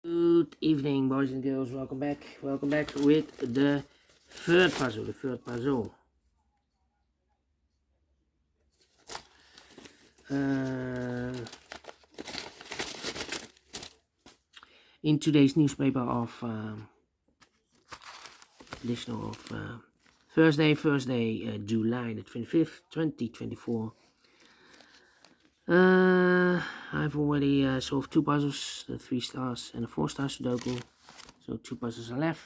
Good evening, boys and girls. Welcome back with the third puzzle. In today's newspaper of edition of Thursday, July the 25th, 2024. I've already solved 2 puzzles, the 3 stars and the 4-star Sudoku. So 2 puzzles are left.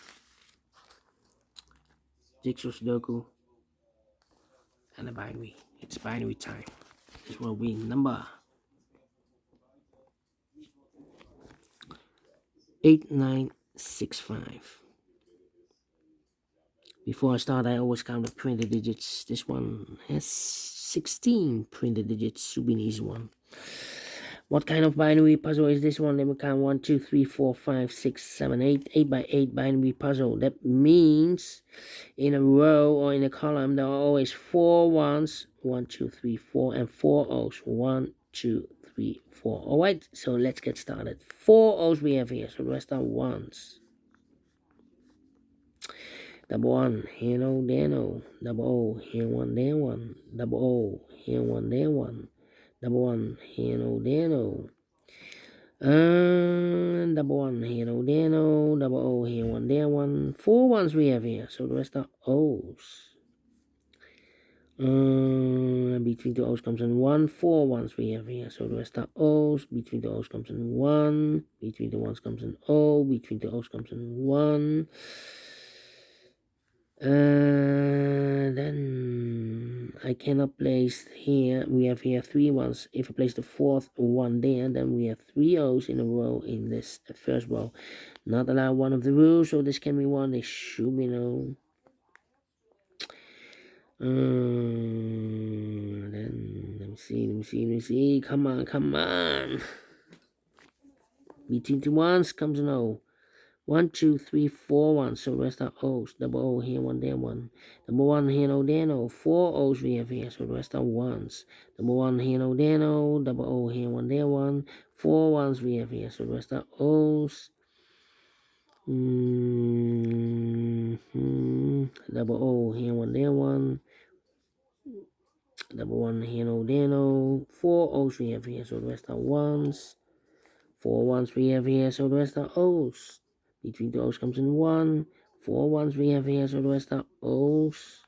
Jigsaw Sudoku and the binary. It's binary time. This will be number 8965. Before I start, I always count the printed digits. This one has 16 printed digits. Should be an easy one. What kind of binary puzzle is this one? Let me count 1, 2, 3, 4, 5, 6, 7, 8. 8 by 8 binary puzzle. That means in a row or in a column there are always 4 ones. 1, 2, 3, 4 and 4 O's. 1, 2, 3, 4. Alright, so let's get started. 4 O's we have here, so the rest are ones. Double one, here no, there no. Double O, here one, there one. Double O, here one, there one. Double one, here no, there no. Double one, here no, there no. Double O, here one, there one. 4 ones we have here, so the rest are O's. Between the O's comes in 1. 4 ones we have here, so the rest are O's. Between the O's comes in 1. Between the ones comes in O. Between the O's comes in 1. Then I cannot place here. We have here 3 ones. If I place the 4th one there, then we have 3 O's in a row in this first row. Not allowed one of the rules, so this can be 1. This should be no. Then let me see. Come on. Between the ones comes an O. 1, 2, 3, 4 ones, so the rest are O's. Double O, here one, there one. Double one, here no, there no. 4 O's we have here, so the rest are ones. Double one, here no, there no. Double O, here one, there one. 4 ones we have here, so the rest are O's. Double O, here one, there one. Double one, here no, there no. 4 O's we have here, so the rest are ones. 4 ones we have here, so the rest are O's. Between the O's comes in 1. 4 ones we have here, so the rest are O's.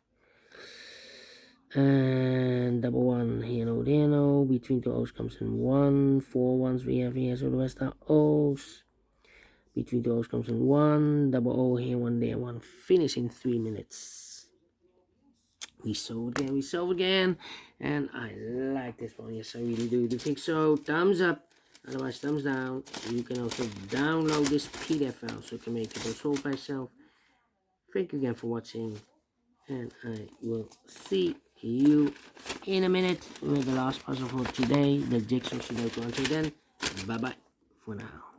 And double one, here no, there no. Between the O's comes in 1. 4 ones we have here, so the rest are O's. Between the O's comes in 1. Double O, here one, there one. Finish in 3 minutes. We solve again. And I like this one. Yes, I really do. Do you think so? Thumbs up. Otherwise, thumbs down. You can also download this PDF file so you can make it solve by yourself. Thank you again for watching. And I will see you in a minute with the last puzzle for today, the Jigsaw Sudoku. Until then, bye-bye for now.